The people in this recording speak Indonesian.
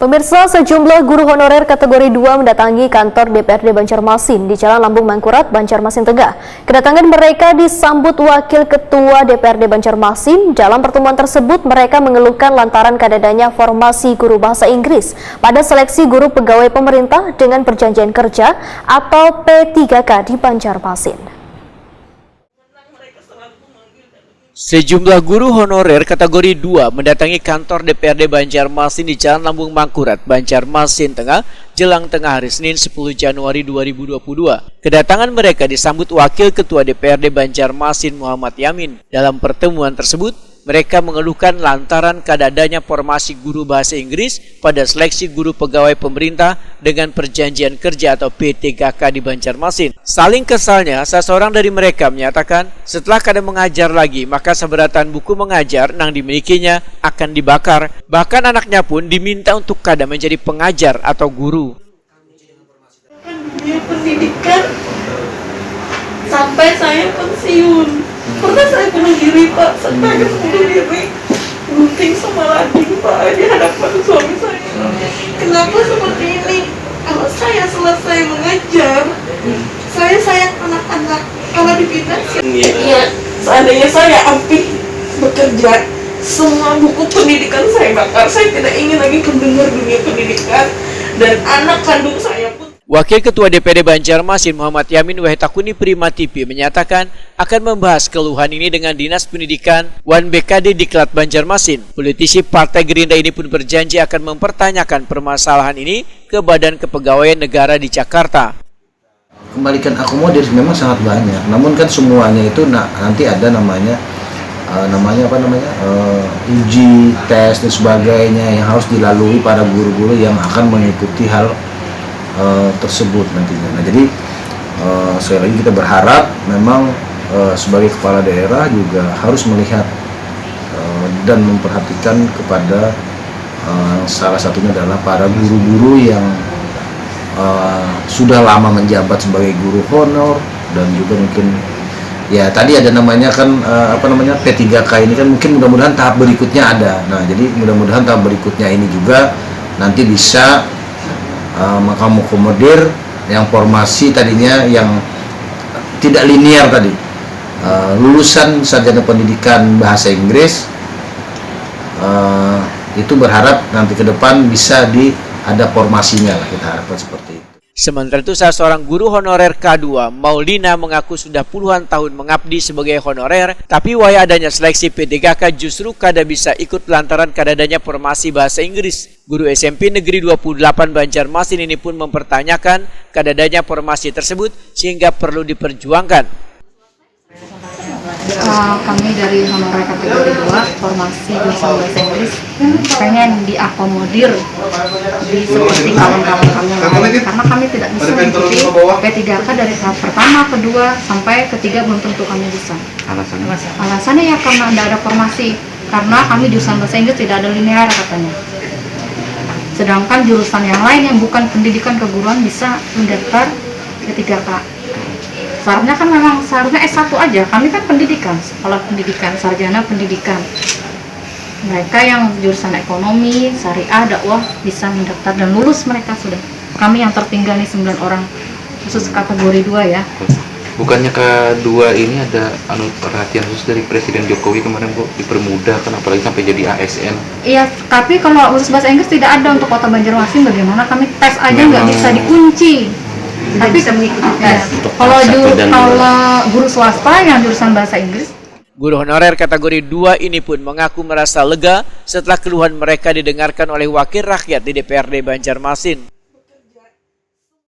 Pemirsa, sejumlah guru honorer kategori 2 mendatangi kantor DPRD Banjarmasin di Jalan Lambung Mangkurat, Banjarmasin Tengah. Kedatangan mereka disambut Wakil Ketua DPRD Banjarmasin. Dalam pertemuan tersebut, mereka mengeluhkan lantaran kadadanya formasi guru bahasa Inggris pada seleksi guru pegawai pemerintah dengan perjanjian kerja atau P3K di Banjarmasin. Sejumlah guru honorer kategori 2 mendatangi kantor DPRD Banjarmasin di Jalan Lambung Mangkurat, Banjarmasin Tengah, jelang tengah hari Senin 10 Januari 2022. Kedatangan mereka disambut Wakil Ketua DPRD Banjarmasin Muhammad Yamin. Dalam pertemuan tersebut, mereka mengeluhkan lantaran kadadanya formasi guru bahasa Inggris pada seleksi guru pegawai pemerintah dengan perjanjian kerja atau P3K di Banjarmasin. Saling kesalnya, salah seorang dari mereka menyatakan setelah kada mengajar lagi, maka seberatan buku mengajar yang dimilikinya akan dibakar. Bahkan anaknya pun diminta untuk kada menjadi pengajar atau guru. Dunia pendidikan sampai saya pensiun. Pernah saya bunuh diri, Pak. Saya pengen bunuh diri. Gunting sama lading, Pak, di hadapan suami saya. Kenapa seperti ini? Kalau saya selesai mengajar, saya sayang anak-anak. Kalau dipindah, ya, seandainya saya ambil bekerja, semua buku pendidikan saya bakar. Saya tidak ingin lagi mendengar dunia pendidikan. Dan anak kandung saya pun. Wakil Ketua DPRD Banjarmasin Muhammad Yamin Wahetakuni Prima TV menyatakan akan membahas keluhan ini dengan Dinas Pendidikan 1BKD Diklat Banjarmasin. Politisi Partai Gerindra ini pun berjanji akan mempertanyakan permasalahan ini ke Badan Kepegawaian Negara di Jakarta. Kembalikan akomodir memang sangat banyak, namun kan semuanya itu nanti ada namanya uji, tes dan sebagainya yang harus dilalui para guru-guru yang akan mengikuti hal tersebut nantinya. Nah, jadi sekali lagi kita berharap memang sebagai kepala daerah juga harus melihat dan memperhatikan kepada salah satunya adalah para guru-guru yang sudah lama menjabat sebagai guru honor, dan juga mungkin ya tadi ada namanya kan P3K ini kan mungkin mudah-mudahan tahap berikutnya ada. Nah, jadi mudah-mudahan tahap berikutnya ini juga nanti bisa mengakomodir yang formasi tadinya yang tidak linear tadi, lulusan sarjana pendidikan bahasa Inggris, itu berharap nanti ke depan bisa ada formasinya lah, kita harapkan seperti itu. Sementara itu, salah seorang guru honorer K2, Maulina, mengaku sudah puluhan tahun mengabdi sebagai honorer, tapi waya adanya seleksi P3K justru kada bisa ikut lantaran kadadanya formasi bahasa Inggris. Guru SMP Negeri 28 Banjarmasin ini pun mempertanyakan kadadanya formasi tersebut sehingga perlu diperjuangkan. Kami dari honorer kategori 2 formasi jurusan bahasa Inggris pengen diakomodir di seperti kawan-kawan kami lain, karena kami tidak bisa mengikuti P3K dari tahap pertama, kedua sampai ketiga belum tentu kami bisa. Alasannya ya karena ada formasi, karena kami jurusan bahasa Inggris tidak ada linear katanya. Sedangkan jurusan yang lain yang bukan pendidikan keguruan bisa mendaftar P3K. Seharusnya kan memang seharusnya S1 aja, kami kan pendidikan, sekolah pendidikan, sarjana pendidikan. Mereka yang jurusan ekonomi, syariah, dakwah bisa mendaftar dan lulus mereka sudah. Kami yang tertinggal nih 9 orang, khusus kategori 2 ya. Bukannya K2 ini ada perhatian khusus dari Presiden Jokowi kemarin, Bu, dipermudahkan apalagi sampai jadi ASN. Iya, tapi kalau khusus bahasa Inggris tidak ada untuk Kota Banjarmasin, bagaimana kami tes aja nggak bisa dikunci. Tapi bisa mengikuti tes. Kalau guru swasta yang jurusan bahasa Inggris. Guru honorer kategori 2 ini pun mengaku merasa lega setelah keluhan mereka didengarkan oleh wakil rakyat di DPRD Banjarmasin.